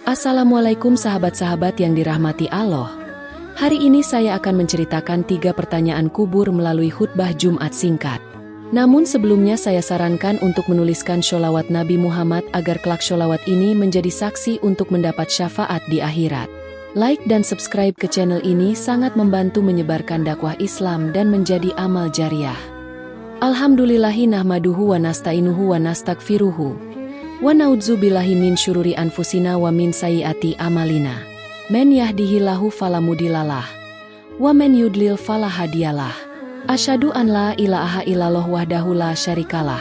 Assalamualaikum sahabat-sahabat yang dirahmati Allah. Hari ini saya akan menceritakan 3 pertanyaan kubur melalui khutbah Jumat singkat. Namun sebelumnya saya sarankan untuk menuliskan sholawat Nabi Muhammad agar kelak sholawat ini menjadi saksi untuk mendapat syafaat di akhirat. Like dan subscribe ke channel ini sangat membantu menyebarkan dakwah Islam dan menjadi amal jariah. Alhamdulillahi nahmaduhu wa nasta'inuhu wa nastagfiruhu. Wa na'udzubillahi min syururi anfusina wa min sayyiati amalina. Men yahdihillahu fala mudhillalah wa men yudlil fala hadiyalah. Asyhadu an la ilaha illallah wahdahu la syarikalah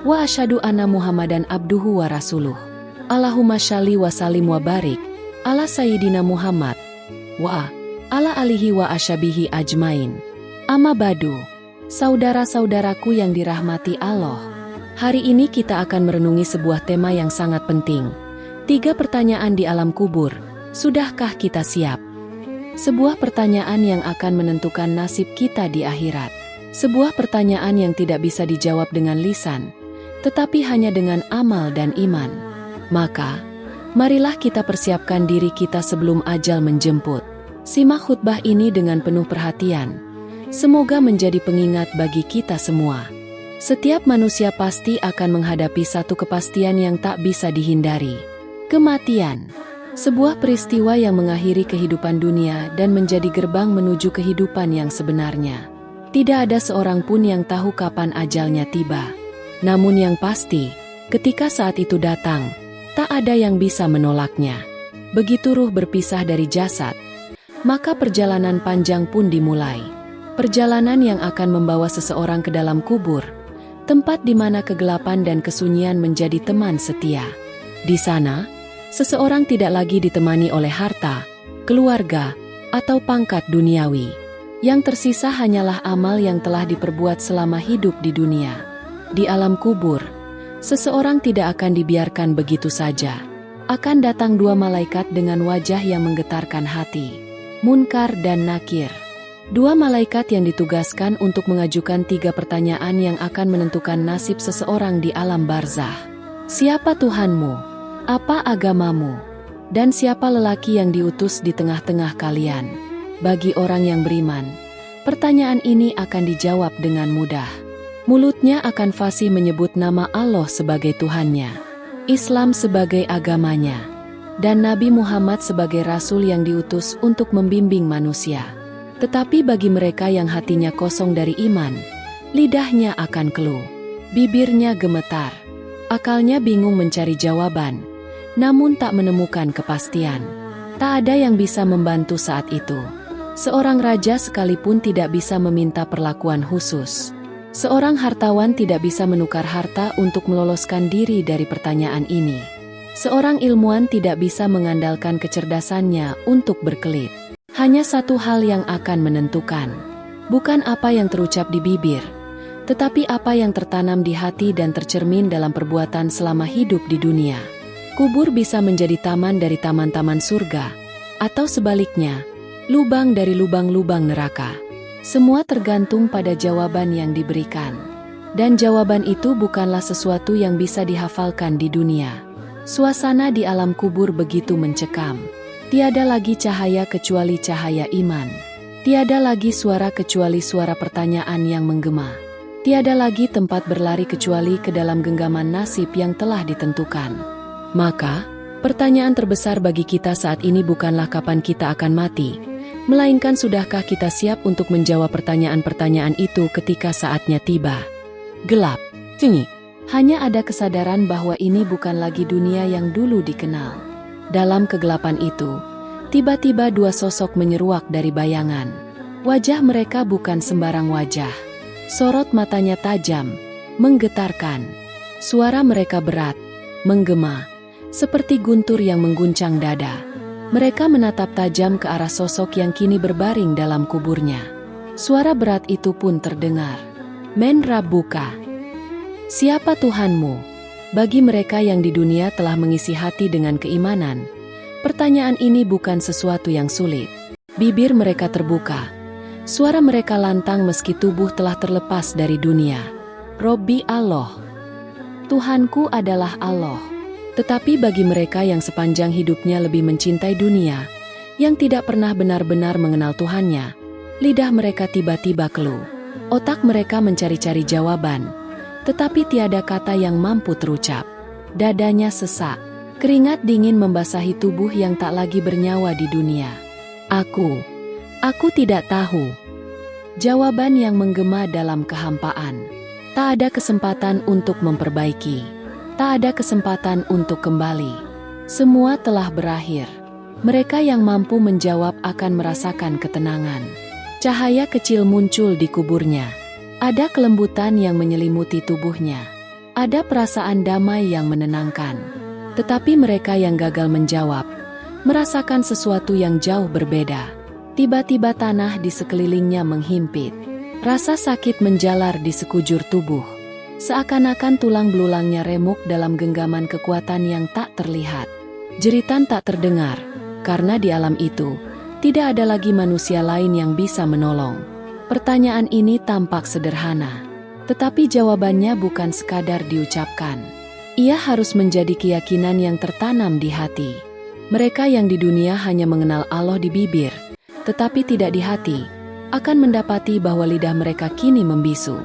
wa asyhadu anna Muhammadan abduhu wa rasuluh. Allahumma shalli wa sallim wa barik ala sayyidina Muhammad wa ala alihi wa ashabihi ajmain. Amma badu. Saudara-saudaraku yang dirahmati Allah. Hari ini kita akan merenungi sebuah tema yang sangat penting. 3 pertanyaan di alam kubur. Sudahkah kita siap? Sebuah pertanyaan yang akan menentukan nasib kita di akhirat. Sebuah pertanyaan yang tidak bisa dijawab dengan lisan, tetapi hanya dengan amal dan iman. Maka, marilah kita persiapkan diri kita sebelum ajal menjemput. Simak khutbah ini dengan penuh perhatian. Semoga menjadi pengingat bagi kita semua. Setiap manusia pasti akan menghadapi satu kepastian yang tak bisa dihindari. Kematian. Sebuah peristiwa yang mengakhiri kehidupan dunia dan menjadi gerbang menuju kehidupan yang sebenarnya. Tidak ada seorang pun yang tahu kapan ajalnya tiba. Namun yang pasti, ketika saat itu datang, tak ada yang bisa menolaknya. Begitu ruh berpisah dari jasad, maka perjalanan panjang pun dimulai. Perjalanan yang akan membawa seseorang ke dalam kubur, tempat di mana kegelapan dan kesunyian menjadi teman setia. Di sana, seseorang tidak lagi ditemani oleh harta, keluarga, atau pangkat duniawi. Yang tersisa hanyalah amal yang telah diperbuat selama hidup di dunia. Di alam kubur, seseorang tidak akan dibiarkan begitu saja. Akan datang 2 malaikat dengan wajah yang menggetarkan hati, Munkar dan Nakir. 2 malaikat yang ditugaskan untuk mengajukan 3 pertanyaan yang akan menentukan nasib seseorang di alam barzah. Siapa Tuhanmu? Apa agamamu? Dan siapa lelaki yang diutus di tengah-tengah kalian? Bagi orang yang beriman, pertanyaan ini akan dijawab dengan mudah. Mulutnya akan fasih menyebut nama Allah sebagai Tuhannya, Islam sebagai agamanya, dan Nabi Muhammad sebagai Rasul yang diutus untuk membimbing manusia. Tetapi bagi mereka yang hatinya kosong dari iman, lidahnya akan keluh, bibirnya gemetar, akalnya bingung mencari jawaban, namun tak menemukan kepastian. Tak ada yang bisa membantu saat itu. Seorang raja sekalipun tidak bisa meminta perlakuan khusus. Seorang hartawan tidak bisa menukar harta untuk meloloskan diri dari pertanyaan ini. Seorang ilmuwan tidak bisa mengandalkan kecerdasannya untuk berkelit. Hanya satu hal yang akan menentukan. Bukan apa yang terucap di bibir, tetapi apa yang tertanam di hati dan tercermin dalam perbuatan selama hidup di dunia. Kubur bisa menjadi taman dari taman-taman surga, atau sebaliknya, lubang dari lubang-lubang neraka. Semua tergantung pada jawaban yang diberikan. Dan jawaban itu bukanlah sesuatu yang bisa dihafalkan di dunia. Suasana di alam kubur begitu mencekam. Tiada lagi cahaya kecuali cahaya iman. Tiada lagi suara kecuali suara pertanyaan yang menggema. Tiada lagi tempat berlari kecuali ke dalam genggaman nasib yang telah ditentukan. Maka, pertanyaan terbesar bagi kita saat ini bukanlah kapan kita akan mati, melainkan sudahkah kita siap untuk menjawab pertanyaan-pertanyaan itu ketika saatnya tiba. Gelap, sunyi. Hanya ada kesadaran bahwa ini bukan lagi dunia yang dulu dikenal. Dalam kegelapan itu, tiba-tiba 2 sosok menyeruak dari bayangan. Wajah mereka bukan sembarang wajah. Sorot matanya tajam, menggetarkan. Suara mereka berat, menggema, seperti guntur yang mengguncang dada. Mereka menatap tajam ke arah sosok yang kini berbaring dalam kuburnya. Suara berat itu pun terdengar. Men Rabbuka. Siapa Tuhanmu? Bagi mereka yang di dunia telah mengisi hati dengan keimanan, pertanyaan ini bukan sesuatu yang sulit. Bibir mereka terbuka. Suara mereka lantang meski tubuh telah terlepas dari dunia. Robbi Allah. Tuhanku adalah Allah. Tetapi bagi mereka yang sepanjang hidupnya lebih mencintai dunia, yang tidak pernah benar-benar mengenal Tuhannya, lidah mereka tiba-tiba keluh. Otak mereka mencari-cari jawaban, tetapi tiada kata yang mampu terucap. Dadanya sesak, keringat dingin membasahi tubuh yang tak lagi bernyawa di dunia. Aku tidak tahu. Jawaban yang menggema dalam kehampaan. Tak ada kesempatan untuk memperbaiki. Tak ada kesempatan untuk kembali. Semua telah berakhir. Mereka yang mampu menjawab akan merasakan ketenangan. Cahaya kecil muncul di kuburnya. Ada kelembutan yang menyelimuti tubuhnya. Ada perasaan damai yang menenangkan. Tetapi mereka yang gagal menjawab, merasakan sesuatu yang jauh berbeda. Tiba-tiba tanah di sekelilingnya menghimpit. Rasa sakit menjalar di sekujur tubuh. Seakan-akan tulang belulangnya remuk dalam genggaman kekuatan yang tak terlihat. Jeritan tak terdengar, karena di alam itu, tidak ada lagi manusia lain yang bisa menolong. Pertanyaan ini tampak sederhana, tetapi jawabannya bukan sekadar diucapkan. Ia harus menjadi keyakinan yang tertanam di hati. Mereka yang di dunia hanya mengenal Allah di bibir, tetapi tidak di hati, akan mendapati bahwa lidah mereka kini membisu.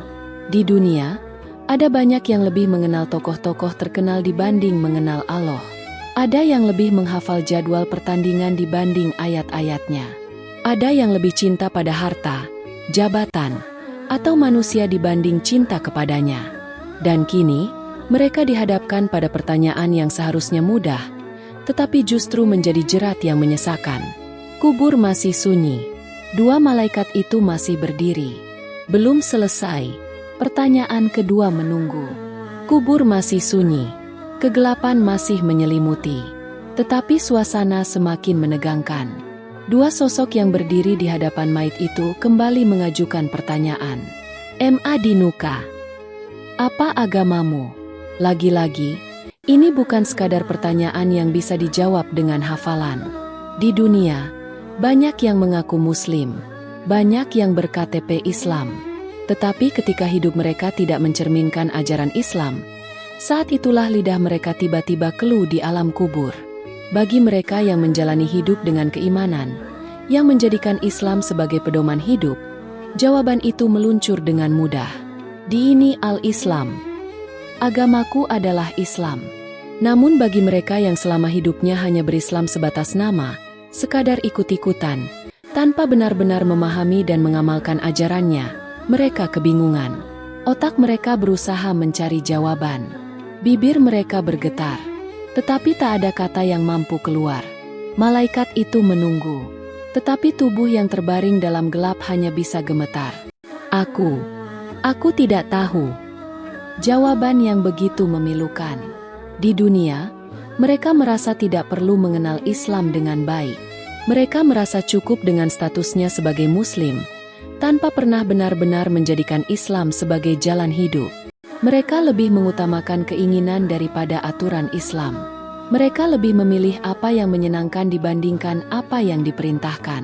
Di dunia, ada banyak yang lebih mengenal tokoh-tokoh terkenal dibanding mengenal Allah. Ada yang lebih menghafal jadwal pertandingan dibanding ayat-ayatnya. Ada yang lebih cinta pada harta, jabatan, atau manusia dibanding cinta kepadanya. Dan kini, mereka dihadapkan pada pertanyaan yang seharusnya mudah, tetapi justru menjadi jerat yang menyesakan. Kubur masih sunyi. Dua malaikat itu masih berdiri. Belum selesai. Pertanyaan kedua menunggu. Kubur masih sunyi. Kegelapan masih menyelimuti. Tetapi suasana semakin menegangkan. Dua sosok yang berdiri di hadapan mayit itu kembali mengajukan pertanyaan. Ma dinuka. Apa agamamu? Lagi-lagi, ini bukan sekadar pertanyaan yang bisa dijawab dengan hafalan. Di dunia, banyak yang mengaku Muslim, banyak yang ber-KTP Islam. Tetapi ketika hidup mereka tidak mencerminkan ajaran Islam, saat itulah lidah mereka tiba-tiba keluh di alam kubur. Bagi mereka yang menjalani hidup dengan keimanan, yang menjadikan Islam sebagai pedoman hidup, jawaban itu meluncur dengan mudah. Diini al-Islam. Agamaku adalah Islam. Namun bagi mereka yang selama hidupnya hanya berislam sebatas nama, sekadar ikut-ikutan, tanpa benar-benar memahami dan mengamalkan ajarannya, mereka kebingungan. Otak mereka berusaha mencari jawaban. Bibir mereka bergetar, tetapi tak ada kata yang mampu keluar. Malaikat itu menunggu, tetapi tubuh yang terbaring dalam gelap hanya bisa gemetar. Aku tidak tahu. Jawaban yang begitu memilukan. Di dunia, mereka merasa tidak perlu mengenal Islam dengan baik. Mereka merasa cukup dengan statusnya sebagai Muslim, tanpa pernah benar-benar menjadikan Islam sebagai jalan hidup. Mereka lebih mengutamakan keinginan daripada aturan Islam. Mereka lebih memilih apa yang menyenangkan dibandingkan apa yang diperintahkan.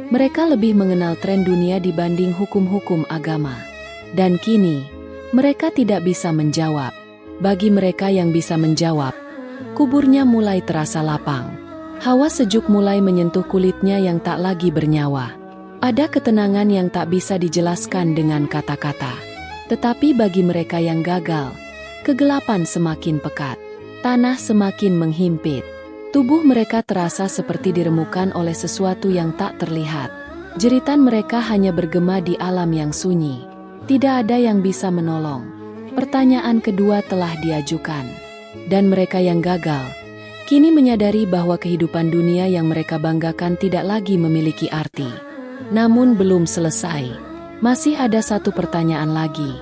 Mereka lebih mengenal tren dunia dibanding hukum-hukum agama. Dan kini, mereka tidak bisa menjawab. Bagi mereka yang bisa menjawab, kuburnya mulai terasa lapang. Hawa sejuk mulai menyentuh kulitnya yang tak lagi bernyawa. Ada ketenangan yang tak bisa dijelaskan dengan kata-kata. Tetapi bagi mereka yang gagal, kegelapan semakin pekat. Tanah semakin menghimpit. Tubuh mereka terasa seperti diremukan oleh sesuatu yang tak terlihat. Jeritan mereka hanya bergema di alam yang sunyi. Tidak ada yang bisa menolong. Pertanyaan kedua telah diajukan. Dan mereka yang gagal, kini menyadari bahwa kehidupan dunia yang mereka banggakan tidak lagi memiliki arti. Namun belum selesai. Masih ada satu pertanyaan lagi.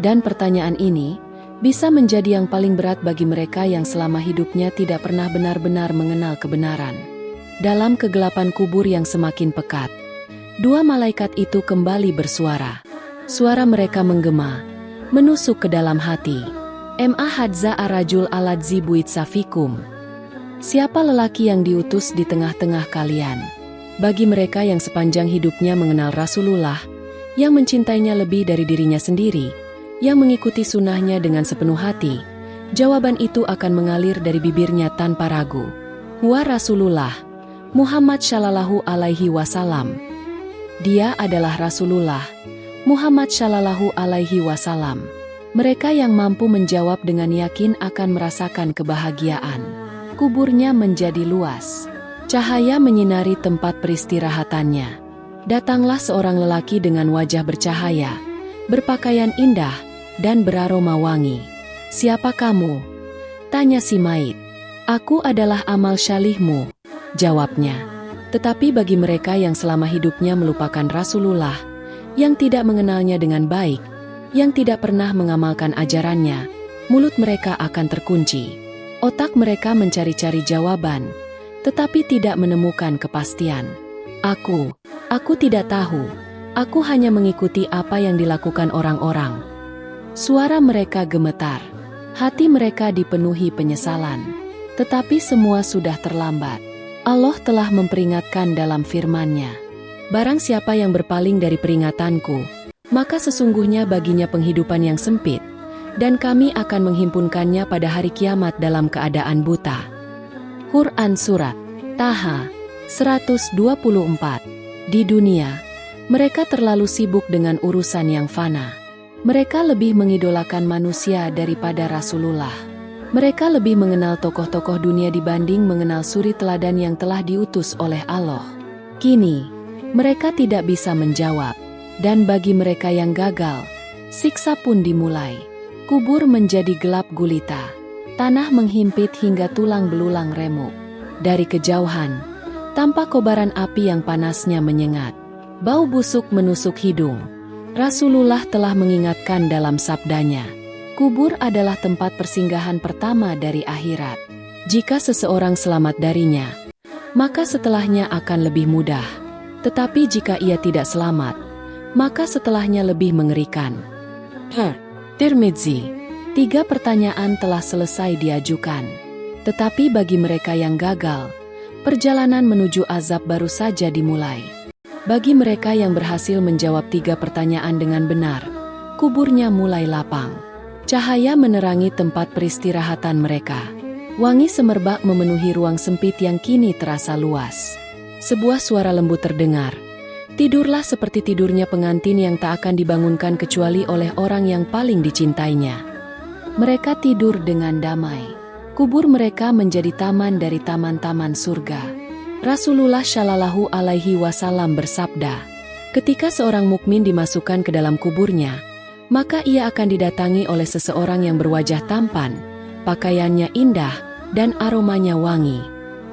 Dan pertanyaan ini bisa menjadi yang paling berat bagi mereka yang selama hidupnya tidak pernah benar-benar mengenal kebenaran. Dalam kegelapan kubur yang semakin pekat, dua malaikat itu kembali bersuara. Suara mereka menggema, menusuk ke dalam hati. Ma hadza arajul aladzi buit safikum. Siapa lelaki yang diutus di tengah-tengah kalian? Bagi mereka yang sepanjang hidupnya mengenal Rasulullah, yang mencintainya lebih dari dirinya sendiri, yang mengikuti sunnahnya dengan sepenuh hati, Jawaban itu akan mengalir dari bibirnya tanpa ragu. Huwa Rasulullah Muhammad Shallallahu Alaihi Wasallam. Dia adalah Rasulullah Muhammad Shallallahu Alaihi Wasallam. Mereka yang mampu menjawab dengan yakin akan merasakan kebahagiaan. Kuburnya menjadi luas. Cahaya menyinari tempat peristirahatannya. Datanglah seorang lelaki dengan wajah bercahaya, berpakaian indah, dan beraroma wangi. "Siapa kamu?" tanya si mayit. "Aku adalah amal syalihmu," jawabnya. Tetapi bagi mereka yang selama hidupnya melupakan Rasulullah, yang tidak mengenalnya dengan baik, yang tidak pernah mengamalkan ajarannya, mulut mereka akan terkunci. Otak mereka mencari-cari jawaban, tetapi tidak menemukan kepastian. Aku tidak tahu. Aku hanya mengikuti apa yang dilakukan orang-orang." Suara mereka gemetar. Hati mereka dipenuhi penyesalan. Tetapi semua sudah terlambat. Allah telah memperingatkan dalam firman-Nya, "Barang siapa yang berpaling dari peringatanku, maka sesungguhnya baginya penghidupan yang sempit, dan kami akan menghimpunkannya pada hari kiamat dalam keadaan buta." Quran Surat Taha 124. Di dunia, mereka terlalu sibuk dengan urusan yang fana. Mereka lebih mengidolakan manusia daripada Rasulullah. Mereka lebih mengenal tokoh-tokoh dunia dibanding mengenal suri teladan yang telah diutus oleh Allah. Kini, mereka tidak bisa menjawab. Dan bagi mereka yang gagal, siksa pun dimulai. Kubur menjadi gelap gulita. Tanah menghimpit hingga tulang belulang remuk. Dari kejauhan, tampak kobaran api yang panasnya menyengat. Bau busuk menusuk hidung. Rasulullah telah mengingatkan dalam sabdanya, kubur adalah tempat persinggahan pertama dari akhirat. Jika seseorang selamat darinya, maka setelahnya akan lebih mudah. Tetapi jika ia tidak selamat, maka setelahnya lebih mengerikan. Tirmidzi. 3 pertanyaan telah selesai diajukan. Tetapi bagi mereka yang gagal, perjalanan menuju azab baru saja dimulai. Bagi mereka yang berhasil menjawab 3 pertanyaan dengan benar, kuburnya mulai lapang. Cahaya menerangi tempat peristirahatan mereka. Wangi semerbak memenuhi ruang sempit yang kini terasa luas. Sebuah suara lembut terdengar. "Tidurlah seperti tidurnya pengantin yang tak akan dibangunkan kecuali oleh orang yang paling dicintainya." Mereka tidur dengan damai. Kubur mereka menjadi taman dari taman-taman surga. Rasulullah Shallallahu Alaihi Wasallam bersabda, "Ketika seorang mukmin dimasukkan ke dalam kuburnya, maka ia akan didatangi oleh seseorang yang berwajah tampan, pakaiannya indah, dan aromanya wangi.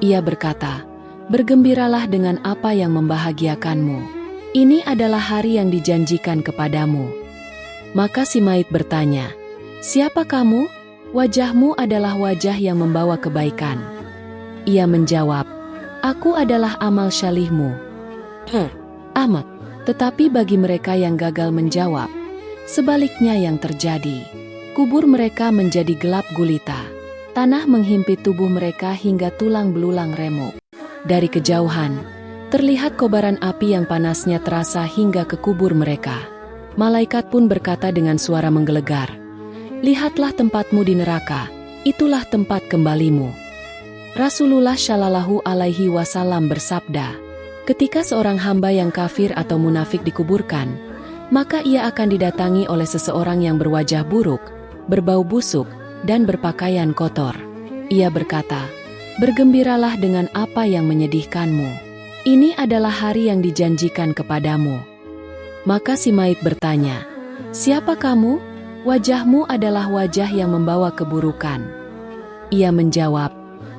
Ia berkata, 'Bergembiralah dengan apa yang membahagiakanmu. Ini adalah hari yang dijanjikan kepadamu.' Maka si mayit bertanya, 'Siapa kamu?' 'Wajahmu adalah wajah yang membawa kebaikan.' Ia menjawab, 'Aku adalah amal syalihmu.'" Amat. Tetapi bagi mereka yang gagal menjawab, sebaliknya yang terjadi. Kubur mereka menjadi gelap gulita. Tanah menghimpit tubuh mereka hingga tulang belulang remuk. Dari kejauhan, terlihat kobaran api yang panasnya terasa hingga ke kubur mereka. Malaikat pun berkata dengan suara menggelegar, "Lihatlah tempatmu di neraka, itulah tempat kembalimu." Rasulullah Shallallahu Alaihi Wasallam bersabda, "Ketika seorang hamba yang kafir atau munafik dikuburkan, maka ia akan didatangi oleh seseorang yang berwajah buruk, berbau busuk, dan berpakaian kotor. Ia berkata, 'Bergembiralah dengan apa yang menyedihkanmu. Ini adalah hari yang dijanjikan kepadamu.' Maka si mayit bertanya, 'Siapa kamu?' 'Wajahmu adalah wajah yang membawa keburukan.' Ia menjawab,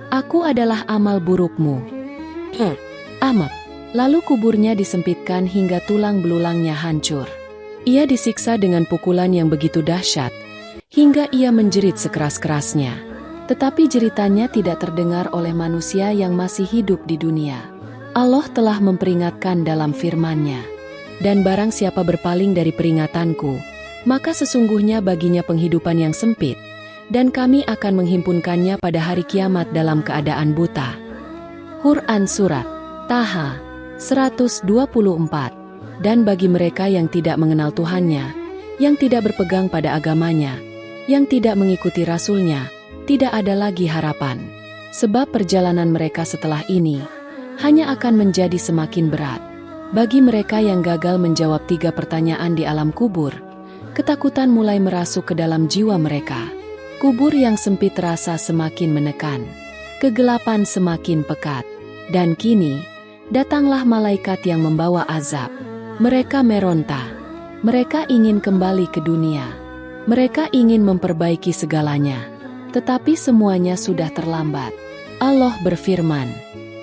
'Aku adalah amal burukmu.'" Amat. Lalu kuburnya disempitkan hingga tulang belulangnya hancur. Ia disiksa dengan pukulan yang begitu dahsyat, hingga ia menjerit sekeras-kerasnya. Tetapi jeritannya tidak terdengar oleh manusia yang masih hidup di dunia. Allah telah memperingatkan dalam firman-Nya, "Dan barang siapa berpaling dari peringatanku, maka sesungguhnya baginya penghidupan yang sempit, dan kami akan menghimpunkannya pada hari kiamat dalam keadaan buta." Quran Surat Taha 124. Dan bagi mereka yang tidak mengenal Tuhannya, yang tidak berpegang pada agamanya, Yang tidak mengikuti rasulnya, tidak ada lagi harapan. Sebab perjalanan mereka setelah ini hanya akan menjadi semakin berat. Bagi mereka yang gagal menjawab 3 pertanyaan di alam kubur, ketakutan mulai merasuk ke dalam jiwa mereka. Kubur yang sempit terasa semakin menekan. Kegelapan semakin pekat. Dan kini, datanglah malaikat yang membawa azab. Mereka meronta. Mereka ingin kembali ke dunia. Mereka ingin memperbaiki segalanya. Tetapi semuanya sudah terlambat. Allah berfirman,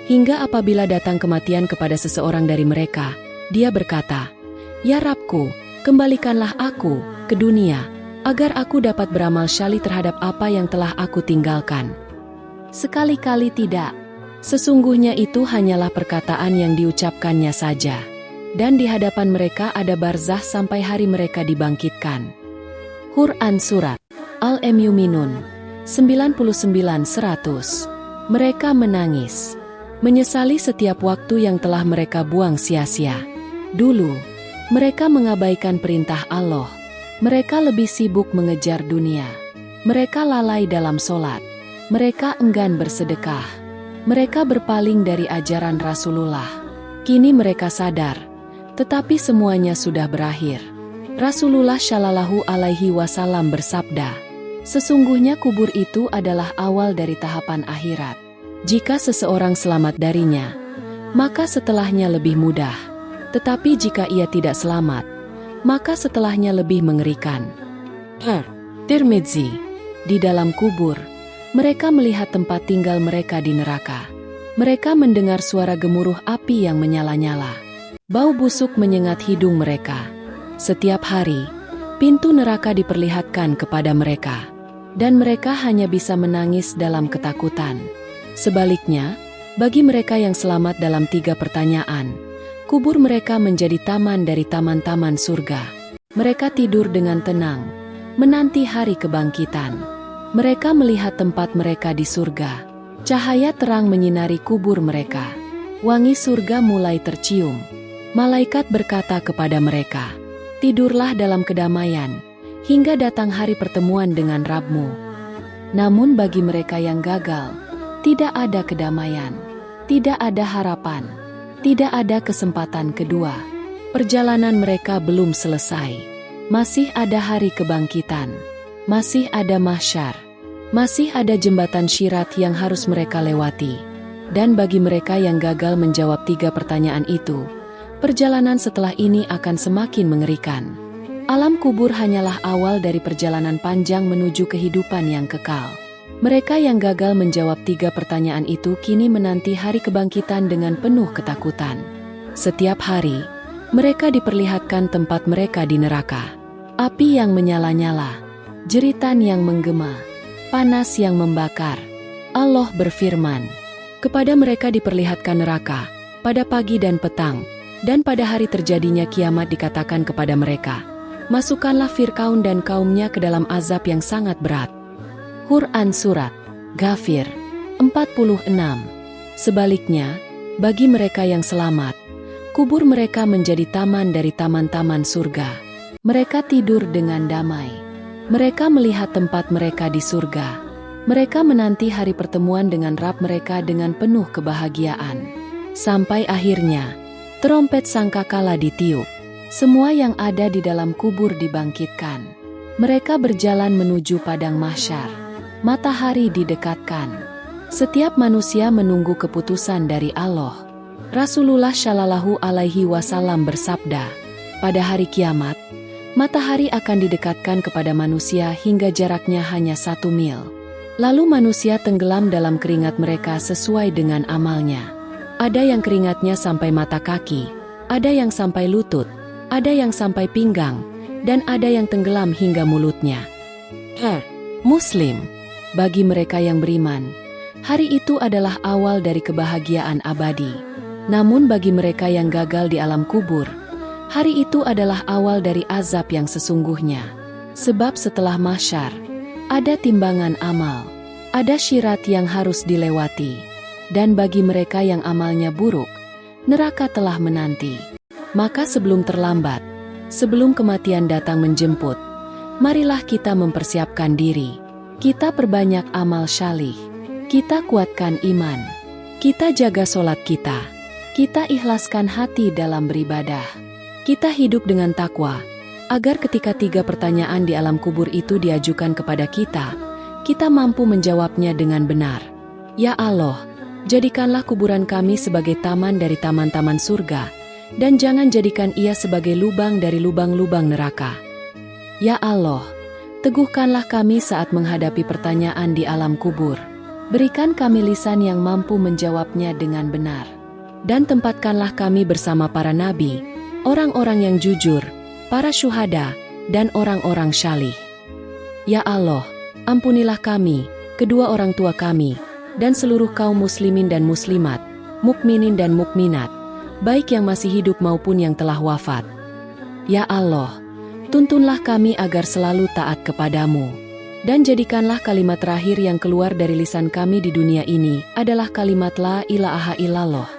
hingga apabila datang kematian kepada seseorang dari mereka, dia berkata, "Ya Rabbku, kembalikanlah aku ke dunia, agar aku dapat beramal syali terhadap apa yang telah aku tinggalkan." Sekali-kali tidak. Sesungguhnya itu hanyalah perkataan yang diucapkannya saja. Dan di hadapan mereka ada barzah sampai hari mereka dibangkitkan. Quran Surat Al-Mu'minun 99-100. Mereka menangis, menyesali setiap waktu yang telah mereka buang sia-sia. Dulu, mereka mengabaikan perintah Allah. Mereka lebih sibuk mengejar dunia. Mereka lalai dalam sholat. Mereka enggan bersedekah. Mereka berpaling dari ajaran Rasulullah. Kini mereka sadar, tetapi semuanya sudah berakhir. Rasulullah Shallallahu Alaihi Wasallam bersabda, sesungguhnya kubur itu adalah awal dari tahapan akhirat. Jika seseorang selamat darinya, maka setelahnya lebih mudah. Tetapi jika ia tidak selamat, maka setelahnya lebih mengerikan. Tirmidzi. Di dalam kubur, mereka melihat tempat tinggal mereka di neraka. Mereka mendengar suara gemuruh api yang menyala-nyala. Bau busuk menyengat hidung mereka. Setiap hari, pintu neraka diperlihatkan kepada mereka. Dan mereka hanya bisa menangis dalam ketakutan. Sebaliknya, bagi mereka yang selamat dalam 3 pertanyaan, kubur mereka menjadi taman dari taman-taman surga. Mereka tidur dengan tenang, menanti hari kebangkitan. Mereka melihat tempat mereka di surga. Cahaya terang menyinari kubur mereka. Wangi surga mulai tercium. Malaikat berkata kepada mereka, "Tidurlah dalam kedamaian, hingga datang hari pertemuan dengan Rabb-mu." Namun bagi mereka yang gagal, tidak ada kedamaian, tidak ada harapan, tidak ada kesempatan kedua. Perjalanan mereka belum selesai. Masih ada hari kebangkitan, masih ada mahsyar, masih ada jembatan syirat yang harus mereka lewati. Dan bagi mereka yang gagal menjawab 3 pertanyaan itu, perjalanan setelah ini akan semakin mengerikan. Alam kubur hanyalah awal dari perjalanan panjang menuju kehidupan yang kekal. Mereka yang gagal menjawab 3 pertanyaan itu kini menanti hari kebangkitan dengan penuh ketakutan. Setiap hari, mereka diperlihatkan tempat mereka di neraka. Api yang menyala-nyala, jeritan yang menggema, panas yang membakar. Allah berfirman, kepada mereka diperlihatkan neraka, pada pagi dan petang, dan pada hari terjadinya kiamat dikatakan kepada mereka, masukkanlah Fir'aun dan kaumnya ke dalam azab yang sangat berat. Quran Surat Ghafir 46. Sebaliknya, bagi mereka yang selamat, kubur mereka menjadi taman dari taman-taman surga. Mereka tidur dengan damai. Mereka melihat tempat mereka di surga. Mereka menanti hari pertemuan dengan Rabb mereka dengan penuh kebahagiaan. Sampai akhirnya, trompet sangkakala ditiup. Semua yang ada di dalam kubur dibangkitkan. Mereka berjalan menuju padang mahsyar. Matahari didekatkan. Setiap manusia menunggu keputusan dari Allah. Rasulullah Shallallahu Alaihi Wasallam bersabda, pada hari kiamat, matahari akan didekatkan kepada manusia hingga jaraknya hanya 1 mil. Lalu manusia tenggelam dalam keringat mereka sesuai dengan amalnya. Ada yang keringatnya sampai mata kaki, ada yang sampai lutut, ada yang sampai pinggang, dan ada yang tenggelam hingga mulutnya. Muslim. Bagi mereka yang beriman, hari itu adalah awal dari kebahagiaan abadi. Namun bagi mereka yang gagal di alam kubur, hari itu adalah awal dari azab yang sesungguhnya. Sebab setelah mahsyar, ada timbangan amal, ada syirat yang harus dilewati. Dan bagi mereka yang amalnya buruk, neraka telah menanti. Maka sebelum terlambat, sebelum kematian datang menjemput, Marilah kita mempersiapkan diri. Kita perbanyak amal syalih. Kita kuatkan iman. Kita jaga sholat kita. Kita ikhlaskan hati dalam beribadah. Kita hidup dengan takwa, agar ketika 3 pertanyaan di alam kubur itu diajukan kepada kita mampu menjawabnya dengan benar. Ya Allah, jadikanlah kuburan kami sebagai taman dari taman-taman surga, dan jangan jadikan ia sebagai lubang dari lubang-lubang neraka. Ya Allah, teguhkanlah kami saat menghadapi pertanyaan di alam kubur. Berikan kami lisan yang mampu menjawabnya dengan benar. Dan tempatkanlah kami bersama para nabi, orang-orang yang jujur, para syuhada, dan orang-orang syalih. Ya Allah, ampunilah kami, kedua orang tua kami, dan seluruh kaum muslimin dan muslimat, mukminin dan mukminat, baik yang masih hidup maupun yang telah wafat. Ya Allah, tuntunlah kami agar selalu taat kepadamu. Dan jadikanlah kalimat terakhir yang keluar dari lisan kami di dunia ini adalah kalimat La ilaha illallah.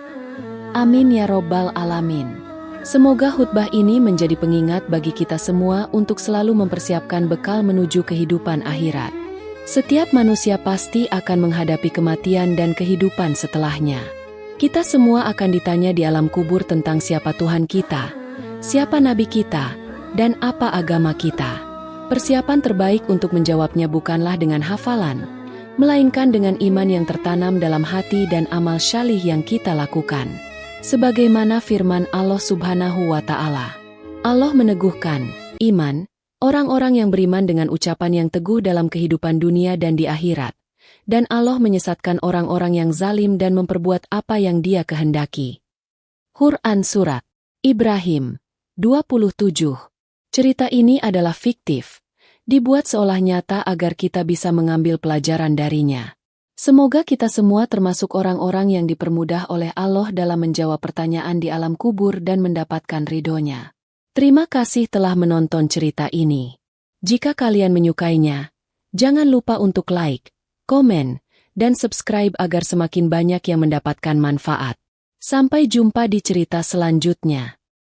Amin ya Robbal Alamin. Semoga khutbah ini menjadi pengingat bagi kita semua untuk selalu mempersiapkan bekal menuju kehidupan akhirat. Setiap manusia pasti akan menghadapi kematian dan kehidupan setelahnya. Kita semua akan ditanya di alam kubur tentang siapa Tuhan kita, siapa Nabi kita, dan apa agama kita. Persiapan terbaik untuk menjawabnya bukanlah dengan hafalan, melainkan dengan iman yang tertanam dalam hati dan amal syalih yang kita lakukan. Sebagaimana firman Allah Subhanahu wa Ta'ala. Allah meneguhkan iman orang-orang yang beriman dengan ucapan yang teguh dalam kehidupan dunia dan di akhirat. Dan Allah menyesatkan orang-orang yang zalim dan memperbuat apa yang Dia kehendaki. Quran Surat Ibrahim 27. Cerita ini adalah fiktif, dibuat seolah nyata agar kita bisa mengambil pelajaran darinya. Semoga kita semua termasuk orang-orang yang dipermudah oleh Allah dalam menjawab pertanyaan di alam kubur dan mendapatkan ridhonya. Terima kasih telah menonton cerita ini. Jika kalian menyukainya, jangan lupa untuk like, komen, dan subscribe agar semakin banyak yang mendapatkan manfaat. Sampai jumpa di cerita selanjutnya.